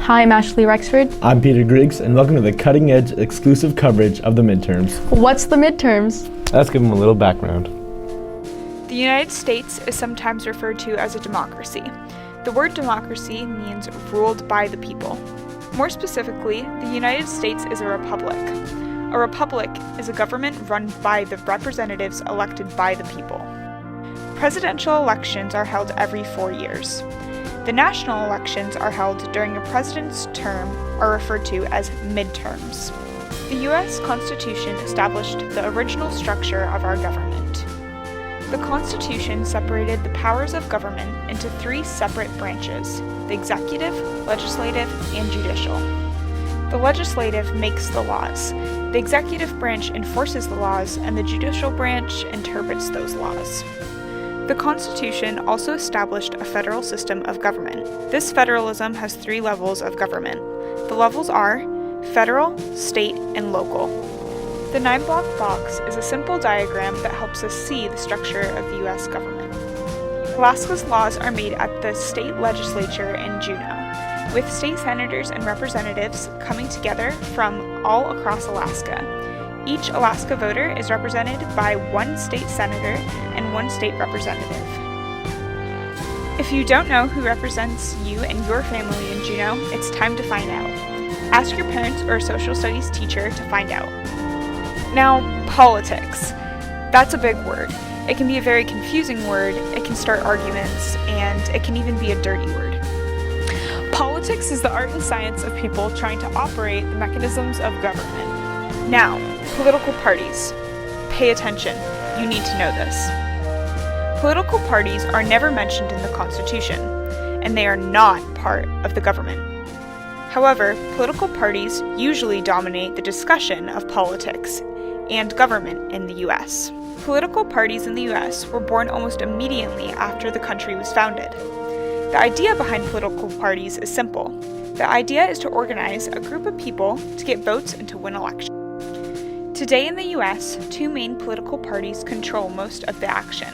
Hi, I'm Ashley Rexford. I'm Peter Griggs, and welcome to the cutting-edge exclusive coverage of the midterms. What's the midterms? Let's give them a little background. The United States is sometimes referred to as a democracy. The word democracy means ruled by the people. More specifically, the United States is a republic. A republic is a government run by the representatives elected by the people. Presidential elections are held every 4 years. The national elections are held during a president's term are referred to as midterms. The U.S. Constitution established the original structure of our government. The Constitution separated the powers of government into 3 separate branches: the executive, legislative, and judicial. The legislative makes the laws. The executive branch enforces the laws, and the judicial branch interprets those laws. The Constitution also established a federal system of government. This federalism has 3 levels of government. The levels are federal, state, and local. The 9-block box is a simple diagram that helps us see the structure of the U.S. government. Alaska's laws are made at the state legislature in Juneau, with state senators and representatives coming together from all across Alaska. Each Alaska voter is represented by 1 state senator and 1 state representative. If you don't know who represents you and your family in Juneau, it's time to find out. Ask your parents or a social studies teacher to find out. Now, politics. That's a big word. It can be a very confusing word, it can start arguments, and it can even be a dirty word. Politics is the art and science of people trying to operate the mechanisms of government. Now, political parties. Pay attention. You need to know this. Political parties are never mentioned in the Constitution, and they are not part of the government. However, political parties usually dominate the discussion of politics and government in the U.S. Political parties in the U.S. were born almost immediately after the country was founded. The idea behind political parties is simple. The idea is to organize a group of people to get votes and to win elections. Today in the U.S., 2 main political parties control most of the action: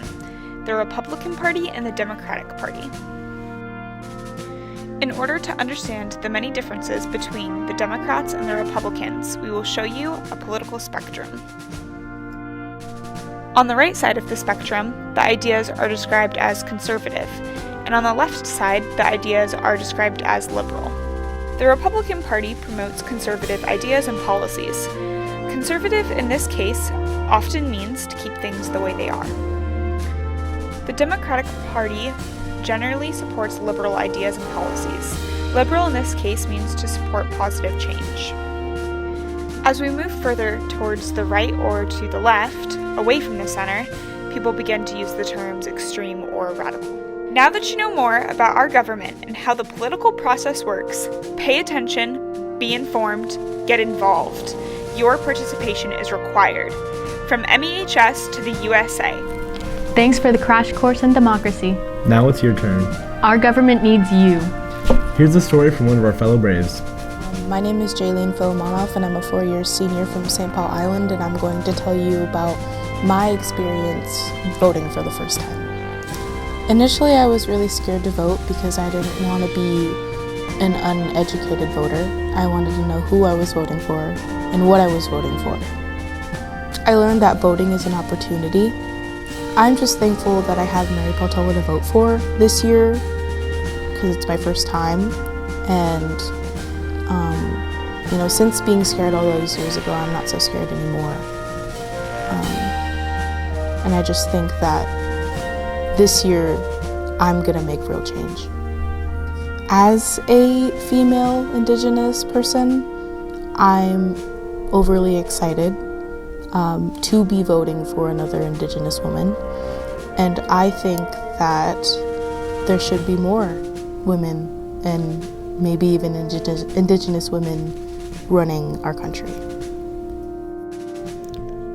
the Republican Party and the Democratic Party. In order to understand the many differences between the Democrats and the Republicans, we will show you a political spectrum. On the right side of the spectrum, the ideas are described as conservative, and on the left side, the ideas are described as liberal. The Republican Party promotes conservative ideas and policies. Conservative in this case often means to keep things the way they are. The Democratic Party generally supports liberal ideas and policies. Liberal in this case means to support positive change. As we move further towards the right or to the left, away from the center, people begin to use the terms extreme or radical. Now that you know more about our government and how the political process works, pay attention, be informed, get involved. Your participation is required. From MEHS to the USA. Thanks for the crash course in democracy. Now it's your turn. Our government needs you. Here's a story from one of our fellow Braves. My name is Jaylene Filimonoff, and I'm a 4-year senior from St. Paul Island, and I'm going to tell you about my experience voting for the first time. Initially, I was really scared to vote because I didn't want to be an uneducated voter. I wanted to know who I was voting for and what I was voting for. I learned that voting is an opportunity. I'm just thankful that I have Mary Peltola to vote for this year because it's my first time. And, since being scared all those years ago, I'm not so scared anymore. And I just think that this year, I'm going to make real change. As a female Indigenous person, I'm overly excited to be voting for another Indigenous woman, and I think that there should be more women and maybe even Indigenous women running our country.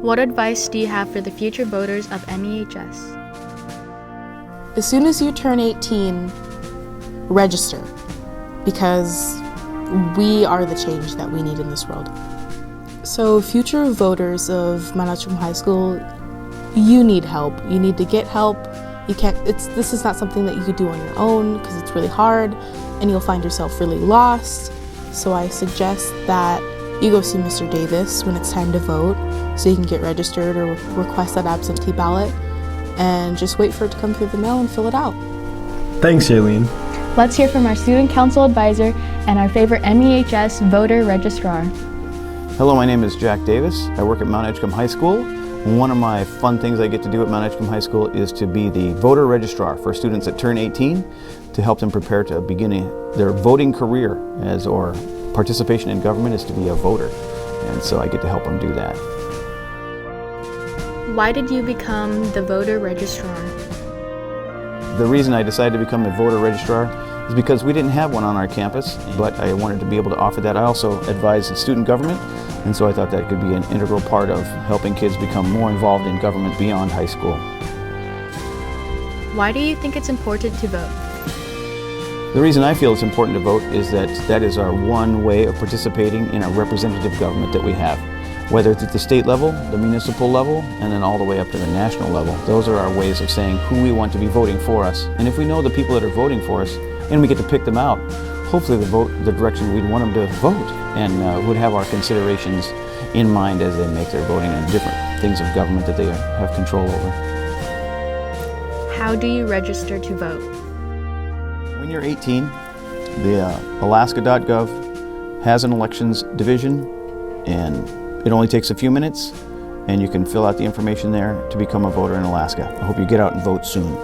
What advice do you have for the future voters of MEHS? As soon as you turn 18, register, because we are the change that we need in this world. So future voters of Manachum High School, you need help. You need to get help. This is not something that you could do on your own because it's really hard. and you'll find yourself really lost. So I suggest that you go see Mr. Davis when it's time to vote so you can get registered or request that absentee ballot, and just wait for it to come through the mail and fill it out. Thanks, Jaylene. Let's hear from our student council advisor and our favorite MEHS voter registrar. Hello, my name is Jack Davis. I work at Mount Edgecombe High School. One of my fun things I get to do at Mount Edgecombe High School is to be the voter registrar for students that turn 18 to help them prepare to begin their voting career or participation in government is to be a voter. And so I get to help them do that. Why did you become the voter registrar? The reason I decided to become a voter registrar is because we didn't have one on our campus, but I wanted to be able to offer that. I also advise student government, and so I thought that could be an integral part of helping kids become more involved in government beyond high school. Why do you think it's important to vote? The reason I feel it's important to vote is that is our one way of participating in a representative government that we have. Whether it's at the state level, the municipal level, and then all the way up to the national level. Those are our ways of saying who we want to be voting for us. And if we know the people that are voting for us, and we get to pick them out, hopefully they vote the direction we'd want them to vote, and would have our considerations in mind as they make their voting on different things of government that they have control over. How do you register to vote? When you're 18, the alaska.gov has an elections division, and it only takes a few minutes, and you can fill out the information there to become a voter in Alaska. I hope you get out and vote soon.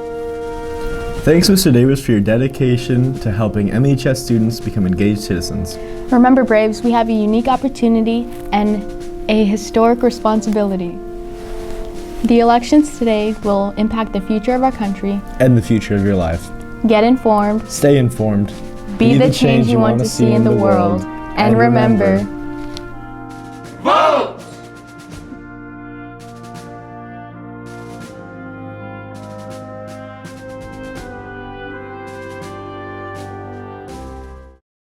Thanks, Mr. Davis, for your dedication to helping MEHS students become engaged citizens. Remember, Braves, we have a unique opportunity and a historic responsibility. The elections today will impact the future of our country And the future of your life. Get informed, Stay informed. be the change you want to see in the world, and remember, Vote!